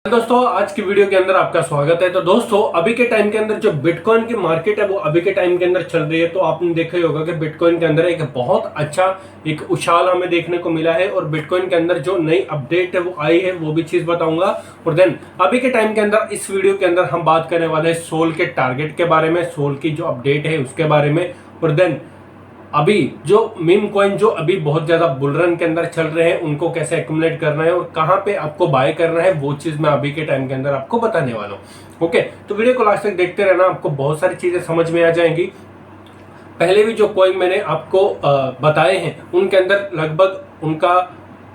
दोस्तों आज की वीडियो के अंदर आपका स्वागत है। तो दोस्तों अभी के टाइम के अंदर जो बिटकॉइन की मार्केट है वो अभी के टाइम के अंदर चल रही है। तो आपने देखा ही होगा कि बिटकॉइन के अंदर एक बहुत अच्छा एक उछाल हमें देखने को मिला है और बिटकॉइन के अंदर जो नई अपडेट है वो आई है, वो भी चीज बताऊंगा। और देन अभी के टाइम के अंदर इस वीडियो के अंदर हम बात करने वाले हैं सोल के टारगेट के बारे में, सोल की जो अपडेट है उसके बारे में। और देन अभी जो मीम कॉइन जो अभी बहुत ज्यादा बुल रन के अंदर चल रहे हैं उनको कैसे एक्यूमुलेट करना है और कहां पे आपको बाय करना है, वो चीज मैं अभी के टाइम के अंदर आपको बताने वाला हूं। ओके, तो वीडियो को लास्ट तक देखते रहना, आपको बहुत सारी चीजें समझ में आ जाएंगी। पहले भी जो कॉइन मैंने आपको बताए हैं उनके अंदर लगभग उनका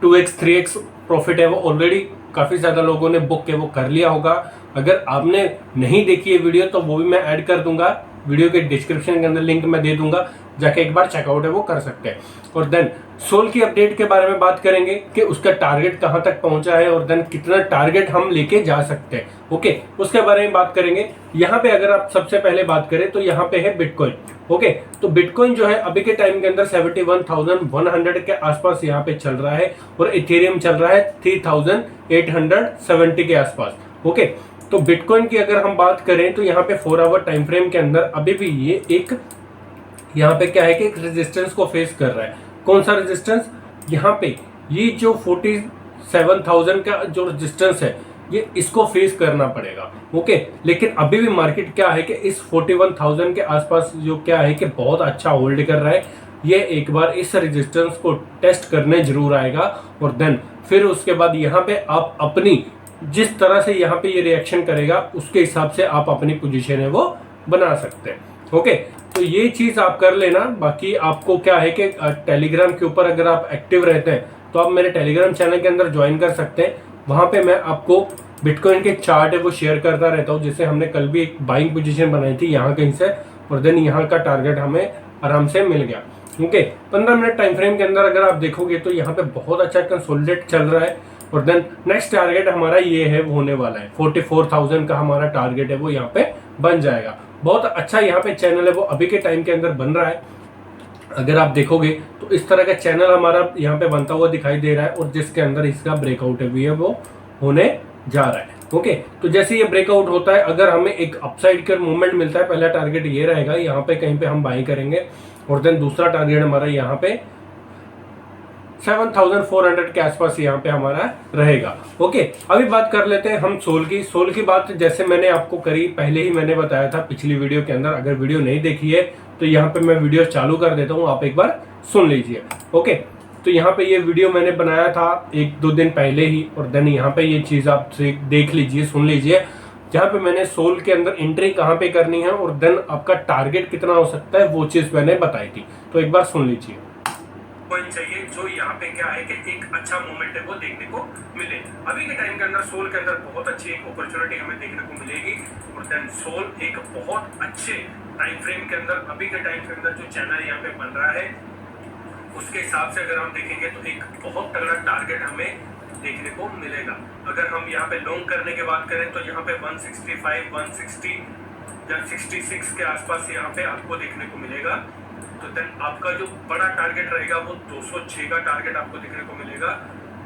2x 3x प्रॉफिट है, वो ऑलरेडी काफी ज्यादा लोगों ने बुक है वो कर लिया होगा। अगर आपने नहीं देखी है वीडियो तो वो भी मैं ऐड कर दूंगा, वीडियो के डिस्क्रिप्शन के अंदर लिंक मैं दे दूंगा, जाके एक बार चेकआउट है वो कर सकते हैं। और देन सोल की अपडेट के बारे में बात करेंगे कि उसका टारगेट कहां तक पहुंचा है और देन कितना टारगेट हम लेके जा सकते हैं। ओके, उसके बारे में बात करेंगे। यहाँ पे अगर आप सबसे पहले बात करें तो यहाँ पे है बिटकॉइन। ओके, तो बिटकॉइन जो है अभी के टाइम के अंदर 71,100 के आसपास यहाँ पे चल रहा है और इथेरियम चल रहा है 3,870 के आसपास। ओके, तो बिटकॉइन की अगर हम बात करें तो यहाँ पे 4 आवर टाइम फ्रेम के अंदर अभी भी ये एक यहाँ पे क्या है कि एक रेजिस्टेंस को फेस कर रहा है। कौन सा रेजिस्टेंस? यहाँ पे ये जो 47,000 का जो रेजिस्टेंस है ये इसको फेस करना पड़ेगा। ओके, लेकिन अभी भी मार्केट क्या है कि इस 41,000 के आसपास जो क्या है कि बहुत अच्छा होल्ड कर रहा है। ये एक बार इस रेजिस्टेंस को टेस्ट करने जरूर आएगा और देन फिर उसके बाद यहाँ पे आप अपनी जिस तरह से यहाँ पे ये रिएक्शन करेगा उसके हिसाब से आप अपनी पोजीशन है वो बना सकते हैं। ओके, तो ये चीज आप कर लेना। बाकी आपको क्या है कि टेलीग्राम के ऊपर अगर आप एक्टिव रहते हैं तो आप मेरे टेलीग्राम चैनल के अंदर ज्वाइन कर सकते हैं। वहां पे मैं आपको बिटकॉइन के चार्ट है वो शेयर करता रहता हूँ। जैसे हमने कल भी एक बाइंग पोजीशन बनाई थी यहाँ कहीं से और देन यहाँ का टारगेट हमें आराम से मिल गया। ओके, 15 मिनट टाइम फ्रेम के अंदर अगर आप देखोगे तो यहाँ पे बहुत अच्छा कंसोलिडेट चल रहा है और देन नेक्स्ट टारगेट हमारा ये है वो होने वाला है 44,000 का हमारा टारगेट है वो यहाँ पे बन जाएगा। बहुत अच्छा यहाँ पे चैनल है वो अभी के टाइम के अंदर बन रहा है। अगर आप देखोगे तो इस तरह का चैनल हमारा यहाँ पे बनता हुआ दिखाई दे रहा है और जिसके अंदर इसका ब्रेकआउट भी है वो होने जा रहा है। ओके, तो जैसे ये ब्रेकआउट होता है अगर हमें एक अपसाइड का मूवमेंट मिलता है, पहला टारगेट ये रहेगा, यहाँ पे कहीं पे हम बाई करेंगे और देन दूसरा टारगेट हमारा यहाँ पे 7,400 के आसपास यहाँ पे हमारा रहेगा। ओके, अभी बात कर लेते हैं हम सोल की। सोल की बात जैसे मैंने आपको करी, पहले ही मैंने बताया था पिछली वीडियो के अंदर। अगर वीडियो नहीं देखी है तो यहाँ पे मैं वीडियो चालू कर देता हूँ, आप एक बार सुन लीजिए। ओके, तो यहाँ पे ये वीडियो मैंने बनाया था 1-2 दिन पहले ही और देन यहाँ पे ये चीज आप देख लीजिए, सुन लीजिए, जहाँ पे मैंने सोल के अंदर एंट्री कहाँ पे करनी है और देन आपका टारगेट कितना हो सकता है वो चीज मैंने बताई थी। तो एक बार सुन लीजिए। कॉइन चाहिए जो यहाँ पे क्या है कि एक अच्छा मोमेंट है वो देखने को मिले। अभी के टाइम के अंदर सोल के अंदर बहुत अच्छी एक अपॉर्चुनिटी हमें देखने को मिलेगी और देन सोल एक बहुत अच्छे टाइम फ्रेम के अंदर, अभी के टाइम के अंदर जो चैनल यहाँ पे बन रहा है उसके हिसाब से अगर हम देखेंगे तो एक बहुत तगड़ा टारगेट हमें देखने को मिलेगा। अगर हम यहाँ पे लॉन्ग करने की बात करें तो यहाँ पे 165, 160 या 66 के आसपास यहाँ पे आपको देखने को मिलेगा। तो देन आपका जो बड़ा टारगेट रहेगा वो 206 का टारगेट आपको देखने को मिलेगा।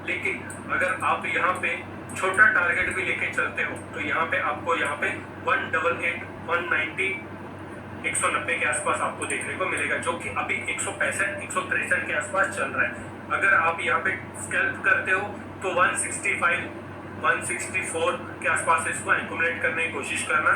लेकिन अगर आप यहाँ पे छोटा टारगेट भी लेके चलते हो तो यहाँ पे आपको यहाँ पे 188, 190, 190 के आसपास आपको देखने को मिलेगा, जो कि अभी 165, 163 के आसपास चल रहा है। अगर आप यहाँ पे स्कैल्प करते हो तो 165, 164 के आसपास इसको एक्यूमुलेट करने की कोशिश करना।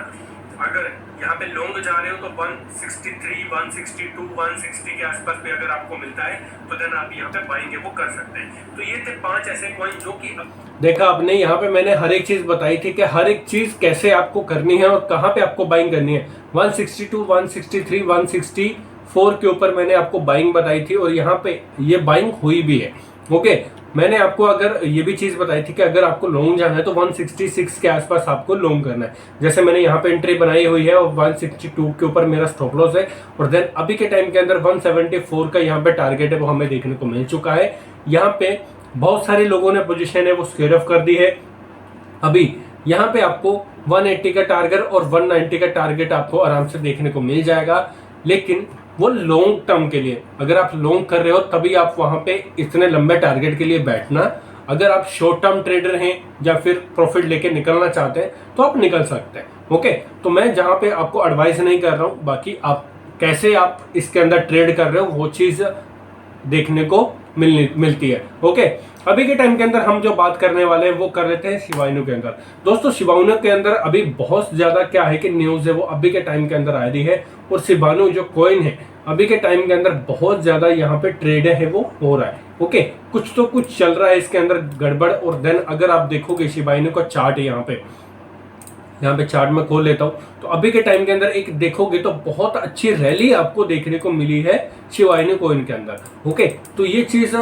अगर यहाँ पे लॉन्ग जा रहे हो तो 163, 162, 160 के आसपास भी अगर आपको मिलता है तो देन आप यहाँ पे बाइंग वो कर सकते हैं। तो ये थे 5 ऐसे कॉइन जो कि देखा आपने, यहाँ पे मैंने हर एक चीज बताई थी कि हर एक चीज कैसे आपको करनी है और कहाँ पे आपको बाइंग करनी है। 162, 163, 164 के ऊपर मैंने आपको बाइंग बताई थी और यहाँ पे ये बाइंग हुई भी है। ओके, मैंने आपको अगर ये भी चीज बताई थी कि अगर आपको लॉन्ग जाना है तो 166 के आसपास आपको लॉन्ग करना है। जैसे मैंने यहाँ पे एंट्री बनाई हुई है और 162 के ऊपर मेरा स्टॉप लॉस है और देन अभी के टाइम के अंदर 174 का यहाँ पे टारगेट है वो हमें देखने को मिल चुका है। यहाँ पे बहुत सारे लोगों ने पोजीशन है वो स्क्वेयर ऑफ कर दी है। अभी यहाँ पे आपको 180 का टारगेट और 190 का टारगेट आपको आराम से देखने को मिल जाएगा, लेकिन वो लॉन्ग टर्म के लिए, अगर आप लॉन्ग कर रहे हो तभी आप वहां पे इतने लंबे टारगेट के लिए बैठना। अगर आप शॉर्ट टर्म ट्रेडर हैं या फिर प्रॉफिट लेके निकलना चाहते हैं तो आप निकल सकते हैं। ओके, तो मैं जहां पे आपको एडवाइस नहीं कर रहा हूं, बाकी आप कैसे आप इसके अंदर ट्रेड कर रहे हो वो चीज देखने को मिलती है। ओके, अभी के टाइम के अंदर हम जो बात करने वाले हैं वो कर लेते हैं शिबा इनू के अंदर। दोस्तों शिबा इनू के अंदर अभी बहुत ज्यादा क्या है कि न्यूज है वो अभी के टाइम के अंदर आ रही है, और शिबा इनू जो कॉइन है अभी के टाइम के अंदर बहुत ज्यादा यहाँ पे ट्रेड है वो हो रहा है। ओके, कुछ तो कुछ चल रहा है इसके अंदर गड़बड़। और देन अगर आप देखोगे शिबा इनू का चार्ट यहाँ पे चार्ट में खोल लेता हूं, तो अभी के टाइम के अंदर एक देखोगे तो बहुत अच्छी रैली आपको देखने को मिली है शिबा इनू कॉइन के अंदर। ओके, तो ये चीज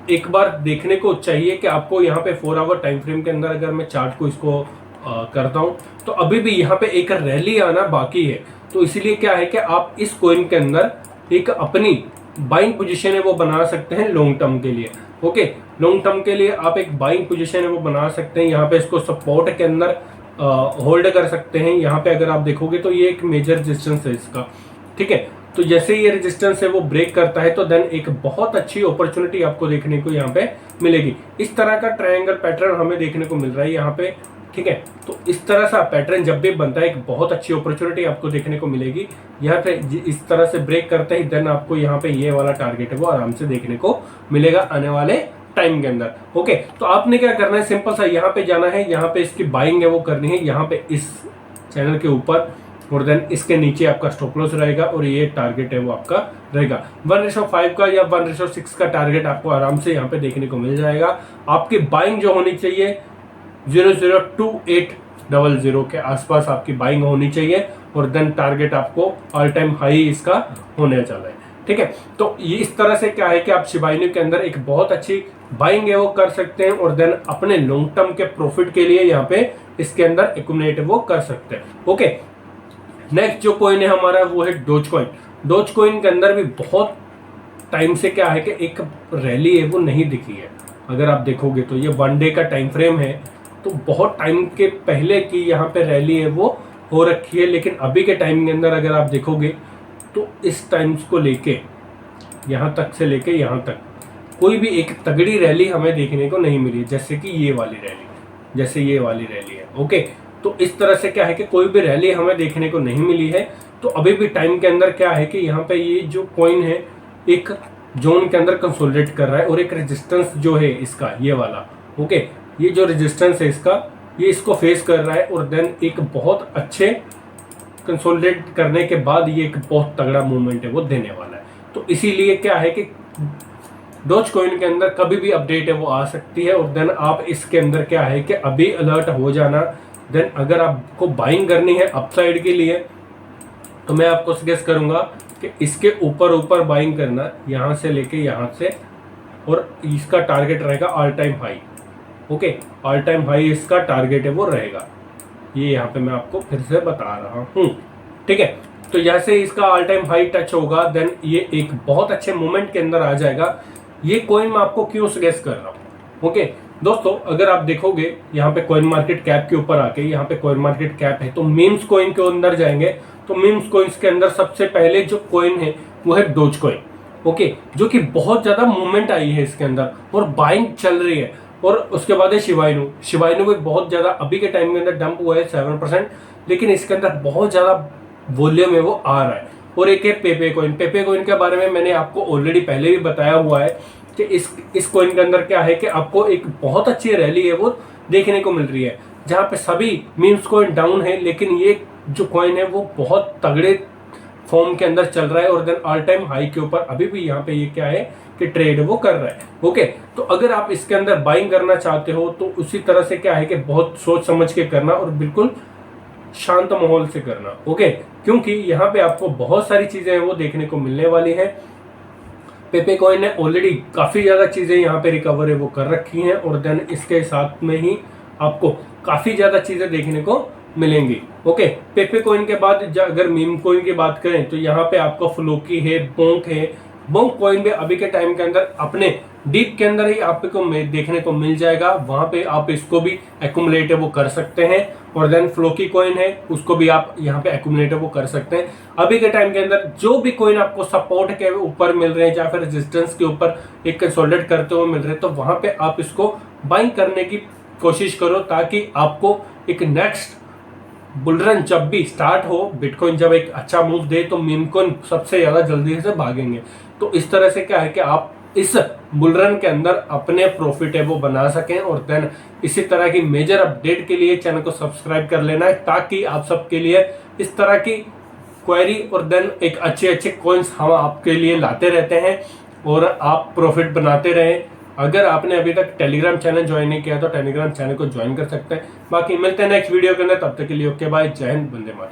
एक बार देखने को चाहिए कि आपको यहाँ पे 4 आवर टाइम फ्रेम के अंदर अगर मैं चार्ट को इसको करता हूं तो अभी भी यहाँ पे एक रैली आना बाकी है। तो इसीलिए क्या है कि आप इस कॉइन के अंदर एक अपनी बाइंग पोजीशन है वो बना सकते हैं लॉन्ग टर्म के लिए। ओके, लॉन्ग टर्म के लिए आप एक बाइंग पोजीशन है वो बना सकते हैं। यहाँ पे इसको सपोर्ट के अंदर होल्ड कर सकते हैं। यहाँ पे अगर आप देखोगे तो ये एक मेजर रेजिस्टेंस है इसका, ठीक है। तो जैसे ये रेजिस्टेंस है वो ब्रेक करता है तो देन एक बहुत अच्छी अपॉर्चुनिटी आपको देखने को यहाँ पे मिलेगी। इस तरह का ट्रायंगल पैटर्न हमें देखने को मिल रहा है यहाँ पे, ठीक है। तो इस तरह सा पैटर्न जब भी बनता है एक बहुत अच्छी अपॉर्चुनिटी आपको देखने को मिलेगी। यहाँ पे इस तरह से ब्रेक करते ही देन आपको यहाँ पे ये वाला टारगेट है वो आराम से देखने को मिलेगा आने वाले टाइम के अंदर। ओके, तो आपने क्या करना है, सिंपल सा यहाँ पे जाना है, यहाँ पे इसकी बाइंग है वो करनी है यहाँ पे इस चैनल के ऊपर, और देन इसके नीचे आपका स्टॉप लॉस रहेगा और ये टारगेट है वो आपका रहेगा 1:5 का या 1:6 का टारगेट आपको आराम से यहाँ पे देखने को मिल जाएगा। आपकी बाइंग जो होनी चाहिए 0.02800 के आसपास आपकी बाइंग होनी चाहिए, और देन टारगेट आपको ऑल टाइम हाई इसका होने वाला है, ठीक है। तो ये इस तरह से क्या है कि आप शिबा इनू के अंदर एक बहुत अच्छी बाइंग है वो कर सकते हैं, और देन अपने लॉन्ग टर्म के प्रॉफिट के लिए यहाँ पे इसके अंदर एक्यूमुलेट वो कर सकते हैं। ओके, नेक्स्ट जो कॉइन है हमारा वो है डोज कॉइन। डोज कॉइन के अंदर भी बहुत टाइम से क्या है कि एक रैली है वो नहीं दिखी है। अगर आप देखोगे तो ये 1 डे का टाइम फ्रेम है, तो बहुत टाइम के पहले की यहाँ पे रैली है वो हो रखी है, लेकिन अभी के टाइम के अंदर अगर आप देखोगे तो इस टाइम्स को लेके यहाँ तक से लेके यहाँ तक कोई भी एक तगड़ी रैली हमें देखने को नहीं मिली, जैसे कि ये वाली रैली, जैसे ये वाली रैली है। ओके, तो इस तरह से क्या है कि कोई भी रैली हमें देखने को नहीं मिली है। तो अभी भी टाइम के अंदर क्या है कि यहाँ पे ये जो कॉइन है एक जोन के अंदर कंसोलिडेट कर रहा है, और एक रेजिस्टेंस जो है इसका ये वाला, ओके, ये जो रेजिस्टेंस है इसका ये इसको फेस कर रहा है, और देन एक बहुत अच्छे कंसोलिडेट करने के बाद ये एक बहुत तगड़ा मूवमेंट है वो देने वाला है। तो इसीलिए क्या है कि डोज कॉइन के अंदर कभी भी अपडेट है वो आ सकती है, और देन आप इसके अंदर क्या है कि अभी अलर्ट हो जाना। देन अगर आपको बाइंग करनी है अपसाइड के लिए तो मैं आपको सजेस्ट करूंगा कि इसके ऊपर ऊपर बाइंग करना, यहाँ से लेके यहाँ से, और इसका टारगेट रहेगा all time high. Okay, all time high इसका टारगेट है वो रहेगा, ये यहाँ पे मैं आपको फिर से बता रहा हूँ, ठीक है। तो जैसे इसका ऑल टाइम हाई टच होगा देन ये एक बहुत अच्छे मोमेंट के अंदर आ जाएगा। ये कॉइन मैं आपको क्यों सजेस्ट कर रहा हूँ, ओके दोस्तों, अगर आप देखोगे यहाँ पे कॉइन मार्केट कैप के ऊपर आके, यहाँ पे कॉइन मार्केट कैप है, तो मीम्स कॉइन के अंदर जाएंगे तो मीम्स कॉइन्स के अंदर सबसे पहले जो कॉइन है वो है डोज कॉइन, ओके, जो कि बहुत ज्यादा मूवमेंट आई है इसके अंदर और बाइंग चल रही है। और उसके बाद है शिबा इनू। शिबा इनू भी बहुत ज्यादा अभी के टाइम के अंदर डंप हुआ है 7%, लेकिन इसके अंदर बहुत ज्यादा वॉल्यूम है वो आ रहा है। और एक है पेपे कॉइन। पेपे कॉइन के बारे में मैंने आपको ऑलरेडी पहले भी बताया हुआ है कि इस कॉइन के अंदर क्या है कि आपको एक बहुत अच्छी रैली है वो देखने को मिल रही है, जहाँ पे सभी मीम्स कॉइन डाउन है, लेकिन ये जो कॉइन है वो बहुत तगड़े फॉर्म के अंदर चल रहा है, और देन ऑल टाइम हाई के ऊपर अभी भी यहाँ पे ये क्या है कि ट्रेड वो कर रहा है। ओके, तो अगर आप इसके अंदर बाइंग करना चाहते हो तो उसी तरह से क्या है कि बहुत सोच समझ के करना और बिल्कुल शांत माहौल से करना, ओके, क्योंकि यहाँ पे आपको बहुत सारी चीजें वो देखने को मिलने वाली हैं। पेपे कॉइन ने ऑलरेडी काफी ज्यादा चीजें यहाँ पे रिकवर है वो कर रखी हैं, और देन इसके साथ में ही आपको काफी ज्यादा चीजें देखने को मिलेंगी। ओके, पेपे कॉइन के बाद अगर मीम कॉइन की बात करें तो यहाँ पे आपको फ्लोकी है, बोंक है, बोंग कॉइन भी अभी के टाइम के अंदर अपने डीप के अंदर ही आपको देखने को मिल जाएगा, वहां पे आप इसको भी एक्यूमुलेट वो कर सकते हैं। और देन फ्लोकी कॉइन है, उसको भी आप यहाँ पे एक्यूमुलेट वो कर सकते हैं। अभी के टाइम के अंदर जो भी कॉइन आपको सपोर्ट के ऊपर मिल रहे हैं या फिर रेजिस्टेंस के ऊपर एक कंसोलिडेट करते हुए मिल रहे हैं, तो वहां पे आप इसको बाइंग करने की कोशिश करो, ताकि आपको एक नेक्स्ट बुलरन जब भी स्टार्ट हो, बिटकॉइन जब एक अच्छा मूव दे, तो मीम कॉइन सबसे ज्यादा जल्दी से भागेंगे। तो इस तरह से क्या है कि आप इस बुलरन के अंदर अपने प्रॉफिट है वो बना सकें। और देन इसी तरह की मेजर अपडेट के लिए चैनल को सब्सक्राइब कर लेना है, ताकि आप सबके लिए इस तरह की क्वेरी और देन एक अच्छे अच्छे कॉइन्स हम आपके लिए लाते रहते हैं और आप प्रॉफिट बनाते रहें। अगर आपने अभी तक टेलीग्राम चैनल ज्वाइन नहीं किया तो टेलीग्राम चैनल को ज्वाइन कर सकते हैं। बाकी मिलते हैं नेक्स्ट वीडियो के अंदर, तब तक के लिए ओके बाय, जय हिंद, वंदे मातरम।